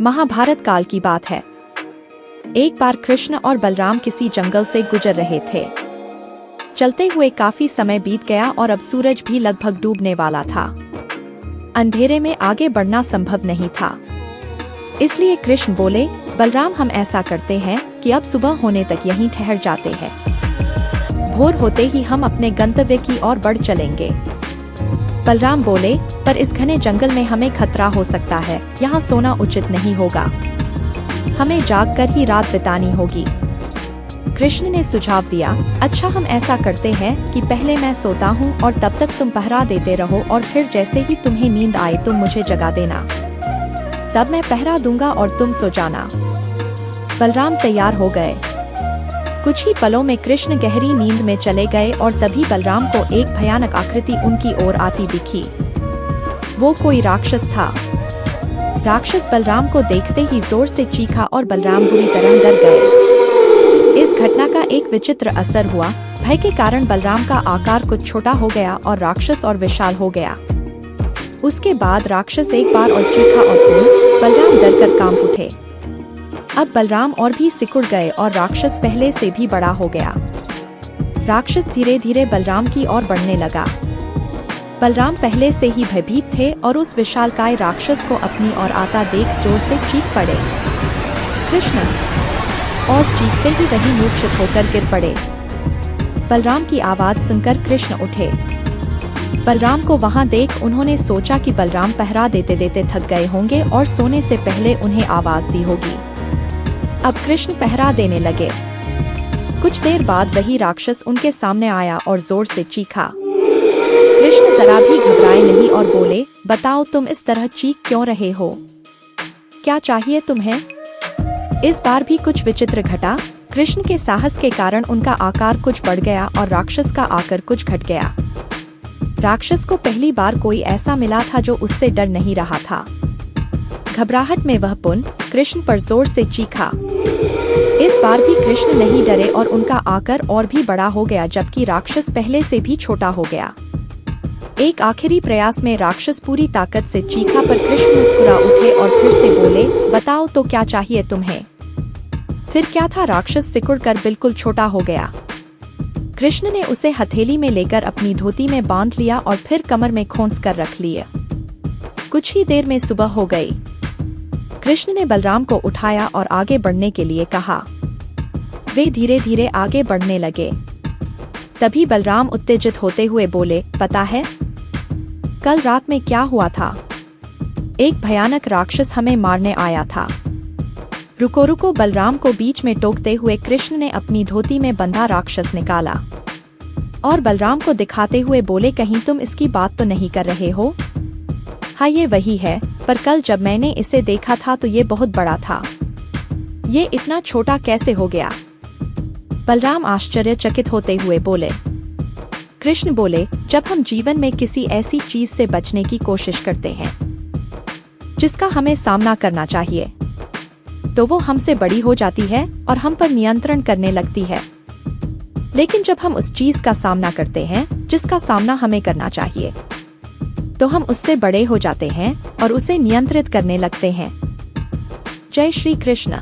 महाभारत काल की बात है। एक बार कृष्ण और बलराम किसी जंगल से गुजर रहे थे। चलते हुए काफी समय बीत गया और अब सूरज भी लगभग डूबने वाला था। अंधेरे में आगे बढ़ना संभव नहीं था। इसलिए कृष्ण बोले, बलराम हम ऐसा करते हैं कि अब सुबह होने तक यहीं ठहर जाते हैं। भोर होते ही हम अपने गंतव्य की ओर बढ़ चलेंगे। बलराम बोले, पर इस घने जंगल में हमें खतरा हो सकता है, यहाँ सोना उचित नहीं होगा। हमें जागकर ही रात बितानी होगी। कृष्ण ने सुझाव दिया, अच्छा हम ऐसा करते हैं कि पहले मैं सोता हूँ और तब तक तुम पहरा देते रहो और फिर जैसे ही तुम्हें नींद आए तुम मुझे जगा देना। तब मैं पहरा दूंगा और तुम सो जाना। बलराम तैयार हो गए। कुछ ही पलों में कृष्ण गहरी नींद में चले गए और तभी बलराम को एक भयानक आकृति उनकी ओर आती दिखी। वो कोई राक्षस था। राक्षस बलराम को देखते ही जोर से चीखा और बलराम बुरी तरह डर गए। इस घटना का एक विचित्र असर हुआ। भय के कारण बलराम का आकार कुछ छोटा हो गया और राक्षस और विशाल हो गया। उसके बाद राक्षस एक बार और चीखा और बोल, बलराम डरकर कांप उठे। अब बलराम और भी सिकुड़ गए और राक्षस पहले से भी बड़ा हो गया। राक्षस धीरे धीरे बलराम की ओर बढ़ने लगा। बलराम पहले से ही भयभीत थे और उस विशालकाय राक्षस को अपनी ओर आता देख जोर से चीख पड़े, कृष्ण, और चीखते ही वही मूर्छित होकर गिर पड़े। बलराम की आवाज सुनकर कृष्ण उठे। बलराम को वहां देख उन्होंने सोचा कि बलराम पहरा देते देते थक गए होंगे और सोने से पहले उन्हें आवाज दी होगी। अब कृष्ण पहरा देने लगे। कुछ देर बाद वही राक्षस उनके सामने आया और जोर से चीखा। कृष्ण जरा भी घबराए नहीं और बोले, बताओ तुम इस तरह चीख क्यों रहे हो? क्या चाहिए तुम्हें? इस बार भी कुछ विचित्र घटा। कृष्ण के साहस के कारण उनका आकार कुछ बढ़ गया और राक्षस का आकार कुछ घट गया। राक्षस को पहली बार कोई ऐसा मिला था जो उससे डर नहीं रहा था। घबराहट में वह पुनः कृष्ण पर जोर से चीखा। इस बार भी कृष्ण नहीं डरे और उनका आकार और भी बड़ा हो गया, जबकि राक्षस पहले से भी छोटा हो गया। एक आखिरी प्रयास में राक्षस पूरी ताकत से चीखा, पर कृष्ण मुस्कुरा उठे और फिर से बोले, बताओ तो क्या चाहिए तुम्हें? फिर क्या था, राक्षस सिकुड़कर बिल्कुल छोटा हो गया। कृष्ण ने उसे हथेली में लेकर अपनी धोती में बांध लिया और फिर कमर में खोंस कर रख लिया। कुछ ही देर में सुबह हो गई। कृष्ण ने बलराम को उठाया और आगे बढ़ने के लिए कहा। वे धीरे धीरे आगे बढ़ने लगे। तभी बलराम उत्तेजित होते हुए बोले, पता है कल रात में क्या हुआ था? एक भयानक राक्षस हमें मारने आया था। रुको रुको, बलराम को बीच में टोकते हुए कृष्ण ने अपनी धोती में बंधा राक्षस निकाला और बलराम को दिखाते हुए बोले, कहीं तुम इसकी बात तो नहीं कर रहे हो? हाँ ये वही है, पर कल जब मैंने इसे देखा था तो ये बहुत बड़ा था। ये इतना छोटा कैसे हो गया? बलराम आश्चर्यचकित होते हुए बोले। कृष्ण बोले, जब हम जीवन में किसी ऐसी चीज से बचने की कोशिश करते हैं जिसका हमें सामना करना चाहिए, तो वो हमसे बड़ी हो जाती है और हम पर नियंत्रण करने लगती है। लेकिन जब हम उस चीज का सामना करते हैं जिसका सामना हमें करना चाहिए, तो हम उससे बड़े हो जाते हैं और उसे नियंत्रित करने लगते हैं। जय श्री कृष्ण।